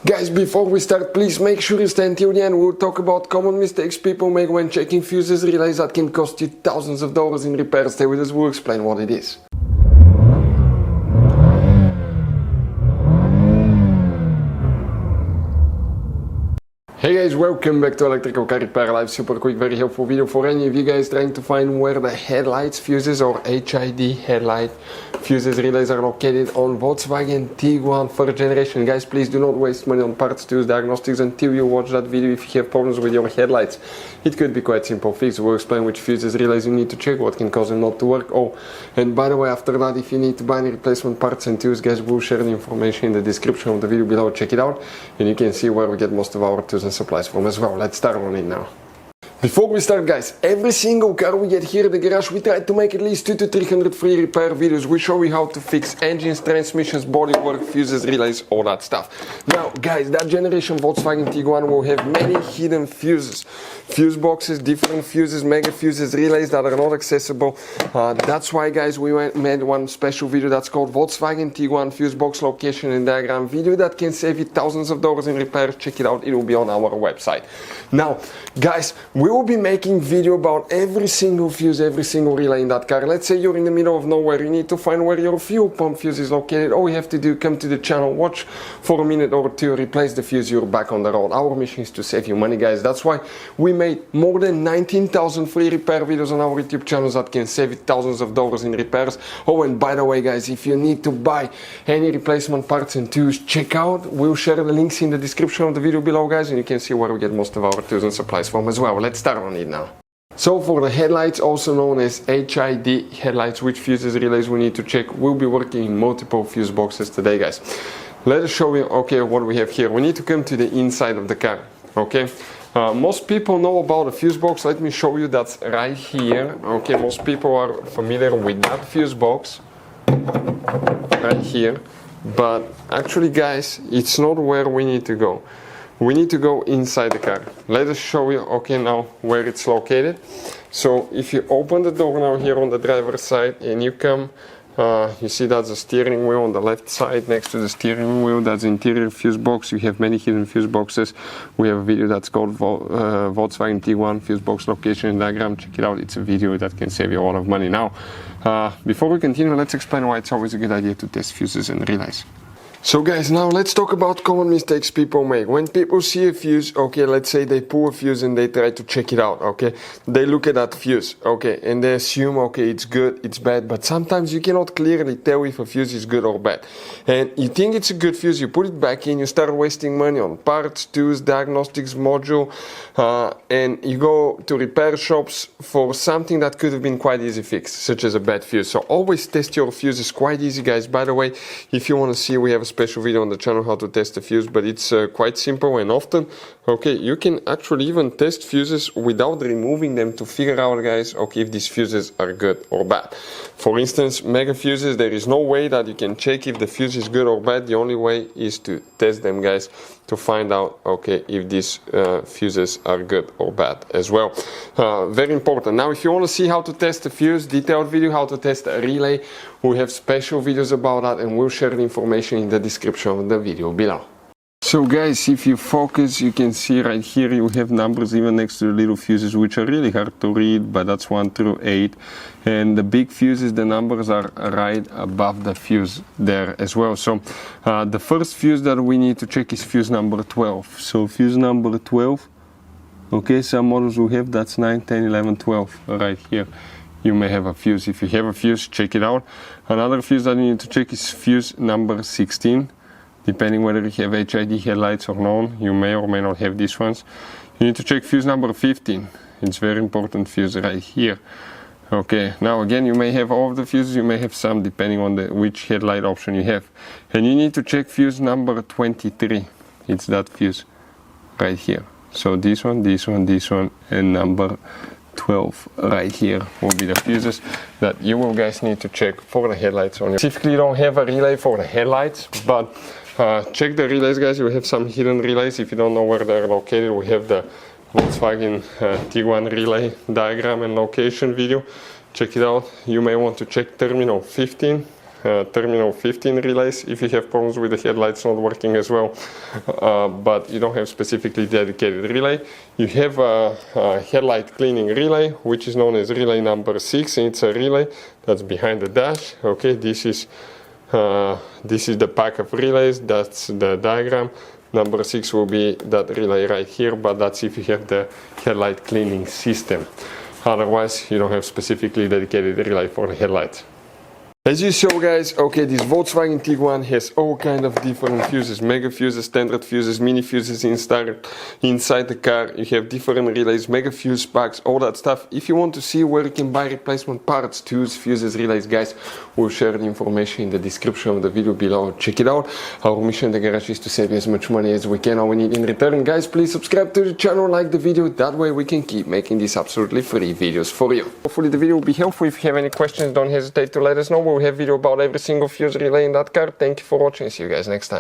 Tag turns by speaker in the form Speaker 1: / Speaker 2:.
Speaker 1: Guys, before we start, please make sure you stay until the end. We'll talk about common mistakes people make when checking fuses, relays that can cost you thousands of dollars in repairs. Stay with us, we'll explain what it is. Hey guys, welcome back to Electrical Car Repair Live. Super quick, very helpful video for any of you guys trying to find where the headlights fuses or HID headlight fuses relays are located on Volkswagen Tiguan 3rd generation. Guys, please do not waste money on parts, tools, diagnostics until you watch that video. If you have problems with your headlights, it could be quite simple fix. We'll explain which fuses relays you need to check, what can cause them not to work. Oh, and by the way, after that, if you need to buy any replacement parts and tools, guys, we'll share the information in the description of the video below. Check it out and you can see where we get most of our tools and supplies from as well. Let's start on it now. Before we start, guys, every single car we get here at the garage, we try to make at least 200 to 300 free repair videos. We show you how to fix engines, transmissions, bodywork, fuses, relays, all that stuff. Now, guys, that generation Volkswagen Tiguan will have many hidden fuses. Fuse boxes, different fuses, mega fuses, relays that are not accessible. That's why, guys, we made one special video that's called Volkswagen Tiguan Fuse Box Location and Diagram video that can save you thousands of dollars in repairs. Check it out, it will be on our website. Now, guys, we will be making video about every single fuse, every single relay in that car. Let's say you're in the middle of nowhere, you need to find where your fuel pump fuse is located. All you have to do, come to the channel, watch for a minute or two, replace the fuse, you're back on the road. Our mission is to save you money, guys. That's why we made more than 19,000 free repair videos on our YouTube channels that can save you thousands of dollars in repairs. Oh, and by the way, guys, if you need to buy any replacement parts and tools, check out, we'll share the links in the description of the video below, guys, and you can see where we get most of our tools and supplies from as well. Let's start on it now. So for the headlights, also known as HID headlights, which fuses relays we need to check, we'll be working in multiple fuse boxes today, guys. Let us show you, okay, what we have here. We need to come to the inside of the car, okay? Most people know about the fuse box. Let me show you, that's right here. Okay, most people are familiar with that fuse box right here, but actually, guys, it's not where we need to go. We need to go inside the car. Let us show you, okay, now where it's located. So if you open the door now here on the driver's side and you come, you see that's the steering wheel on the left side. Next to the steering wheel, that's the interior fuse box. You have many hidden fuse boxes. We have a video that's called Volkswagen Tiguan Fuse Box Location and Diagram. Check it out, it's a video that can save you a lot of money. Now, before we continue, let's explain why it's always a good idea to test fuses and relays. So guys, now let's talk about common mistakes people make. When people see a fuse, okay, let's say they pull a fuse and they try to check it out, okay? They look at that fuse, okay, and they assume, okay, it's good, it's bad, but sometimes you cannot clearly tell if a fuse is good or bad. And you think it's a good fuse, you put it back in, you start wasting money on parts, tools, diagnostics, module, and you go to repair shops for something that could have been quite easy fixed, such as a bad fuse. So always test your fuses, quite easy, guys. By the way, if you want to see, we have a special video on the channel how to test a fuse, but it's quite simple and often, okay, you can actually even test fuses without removing them to figure out, guys, okay, if these fuses are good or bad. For instance, mega fuses, there is no way that you can check if the fuse is good or bad. The only way is to test them, guys, to find out, okay, if these fuses are good or bad as well. Very important. Now, if you want to see how to test a fuse, detailed video how to test a relay, we have special videos about that and we'll share the information in the description of the video below. So guys, if you focus, you can see right here you have numbers even next to the little fuses, which are really hard to read, but that's 1 through 8. And the big fuses, the numbers are right above the fuse there as well. So the first fuse that we need to check is fuse number 12. So fuse number 12, okay, some models will have, that's 9, 10, 11, 12 right here. You may have a fuse. If you have a fuse, check it out. Another fuse that you need to check is fuse number 16. Depending whether you have HID headlights or not, you may or may not have these ones. You need to check fuse number 15. It's very important fuse right here. Okay, now again, you may have all of the fuses, you may have some depending on which headlight option you have. And you need to check fuse number 23. It's that fuse right here. So this one, this one, this one, and number 12 right here will be the fuses that you will, guys, need to check for the headlights on your. Specifically, you don't have a relay for the headlights, but check the relays, guys. You have some hidden relays. If you don't know where they're located, we have the Volkswagen Tiguan relay diagram and location video. Check it out. You may want to check terminal 15 terminal 15 relays if you have problems with the headlights not working as well, but you don't have specifically dedicated relay. You have a headlight cleaning relay, which is known as relay number 6. It's a relay that's behind the dash. Okay, this is the pack of relays. That's the diagram. Number 6 will be that relay right here, but that's if you have the headlight cleaning system. Otherwise, you don't have specifically dedicated relay for the headlights. As you saw, guys, okay, this Volkswagen Tiguan has all kind of different fuses, mega fuses, standard fuses, mini fuses inside the car. You have different relays, mega fuse packs, all that stuff. If you want to see where you can buy replacement parts, tools, fuses, relays, guys, we'll share the information in the description of the video below. Check it out. Our mission in the garage is to save you as much money as we can. All we need in return, guys, please subscribe to the channel, like the video. That way we can keep making these absolutely free videos for you. Hopefully the video will be helpful. If you have any questions, don't hesitate to let us know. We'll have video about every single fuse relay in that car. Thank you for watching. See you guys next time.